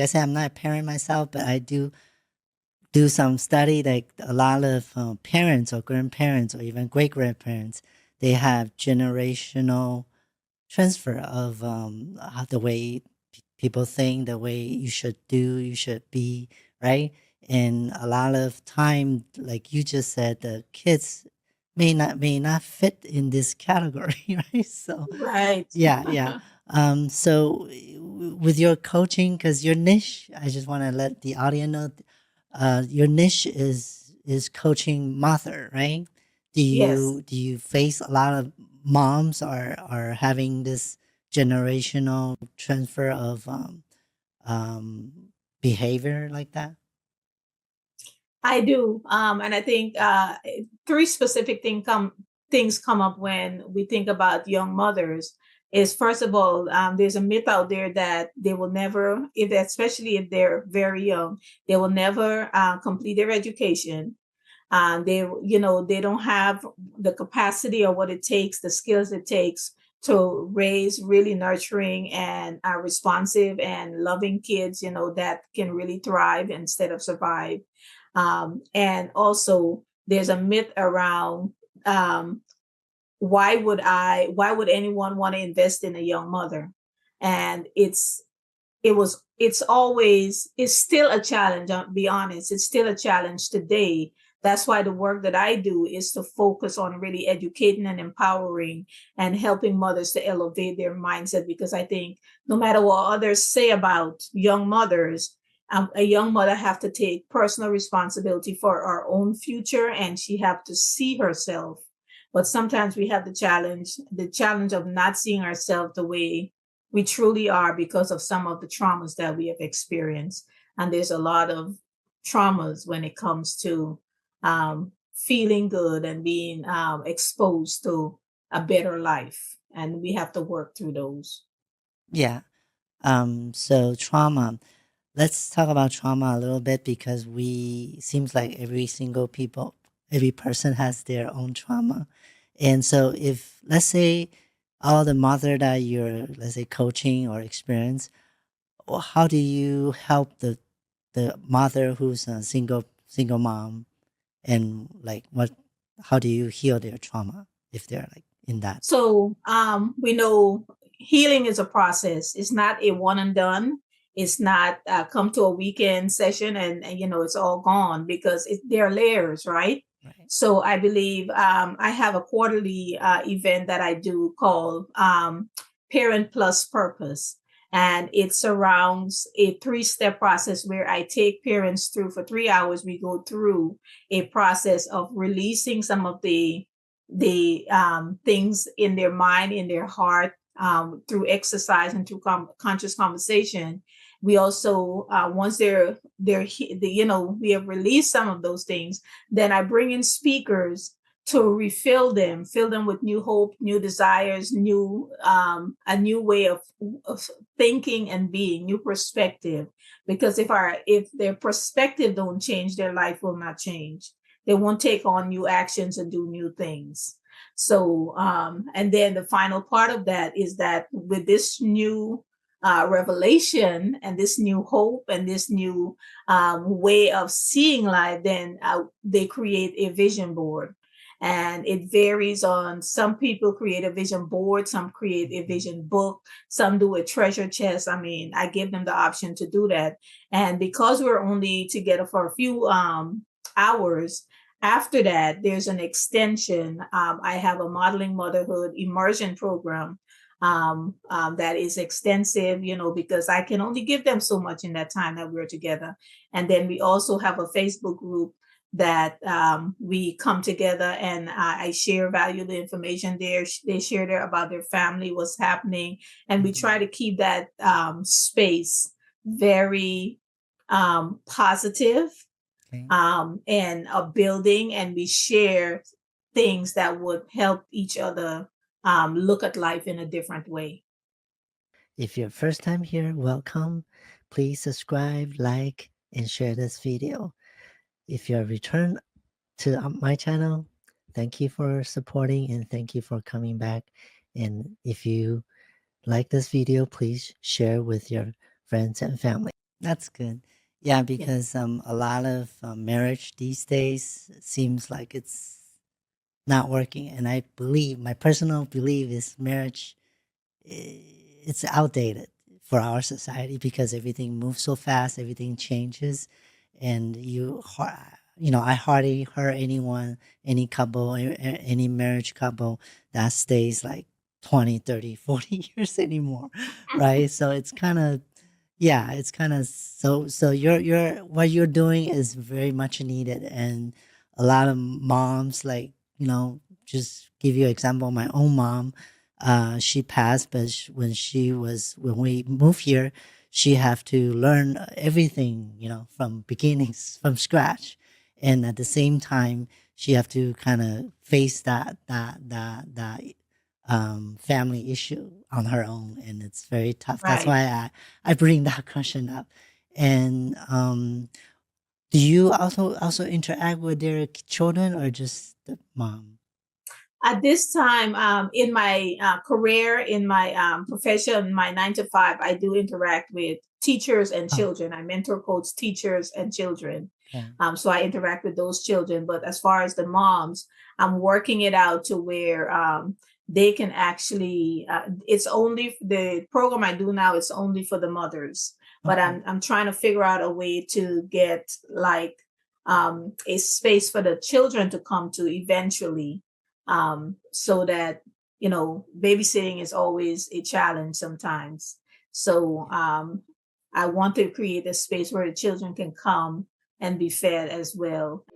I said, I'm not a parent myself, but I do some study. Like a lot of parents or grandparents or even great grandparents, they have generational transfer of the way people think, the way you should do, you should be, right? And a lot of time, like you just said, the kids may not fit in this category, right? So Right. yeah, yeah. So with your coaching, because your niche, I just want to let the audience know, your niche is coaching mother, right? Do Yes. you face a lot of moms are having this generational transfer of um, behavior like that? I do. And I think three specific things come up when we think about young mothers. Is first of all, there's a myth out there that they will never, if especially if they're very young, they will never complete their education. They don't have the capacity or what it takes, the skills it takes to raise really nurturing and responsive and loving kids, that can really thrive instead of survive. And also, there's a myth around um, why would anyone want to invest in a young mother? And it's still a challenge. I'll be honest, it's still a challenge today. That's why the work that I do is to focus on really educating and empowering and helping mothers to elevate their mindset, because I think no matter what others say about young mothers, a young mother have to take personal responsibility for our own future, and she have to see herself. But sometimes we have the challenge of not seeing ourselves the way we truly are because of some of the traumas that we have experienced. And there's a lot of traumas when it comes to feeling good and being exposed to a better life. And we have to work through those. Yeah. So trauma. Let's talk about trauma a little bit because we seems like every person has their own trauma. And so if let's say all the mother that you're let's say coaching or experience, how do you help the mother who's a single mom and like what how do you heal their trauma if they're like in that? So we know healing is a process. It's not a one and done. It's not come to a weekend session and it's all gone, because there are layers, right? Right. So I believe I have a quarterly event that I do called Parent Plus Purpose. And it surrounds a three-step process where I take parents through for 3 hours. We go through a process of releasing some of the things in their mind, in their heart, through exercise and through conscious conversation. We also, once we have released some of those things, then I bring in speakers to fill them with new hope, new desires, a new way of thinking and being, new perspective. Because if their perspective don't change, their life will not change. They won't take on new actions and do new things. So, and then the final part of that is that with this new revelation and this new hope and this new way of seeing life, then they create a vision board. And it varies on, some people create a vision board, some create a vision book, some do a treasure chest. I mean, I give them the option to do that. And because we're only together for a few hours, after that, there's an extension. I have a modeling motherhood immersion program that is extensive, because I can only give them so much in that time that we're together. And then we also have a Facebook group that we come together, and I share valuable information there. They share about their family, what's happening, and we try to keep that space very positive Okay. and a building, and we share things that would help each other look at life in a different way. If you're first time here, welcome. Please subscribe, like, and share this video. If you're return to my channel, thank you for supporting and thank you for coming back. And if you like this video, please share with your friends and family. That's good. Yeah, Yeah. because a lot of marriage these days seems like it's not working, and I believe my personal belief is marriage it's outdated for our society because everything moves so fast, everything changes, and I hardly heard anyone, any couple, any marriage couple that stays like 20, 30, 40 years anymore, right? So it's kind of yeah, it's kind of so you're what you're doing is very much needed, and a lot of moms like just give you an example. My own mom, she passed, but when we moved here, she have to learn everything from beginnings from scratch, and at the same time she have to kind of face that family issue on her own, and it's very tough. That's Right. why I bring that question up. And do you also interact with their children or just the mom? At this time, in my career, in my profession, my 9 to 5, I do interact with teachers and Oh, children. I mentor coach teachers and children. okay. So I interact with those children. But as far as the moms, I'm working it out to where they can actually, it's only the program I do now, it's only for the mothers. But Okay. I'm trying to figure out a way to get like a space for the children to come to eventually, so that babysitting is always a challenge sometimes. So I want to create a space where the children can come and be fed as well.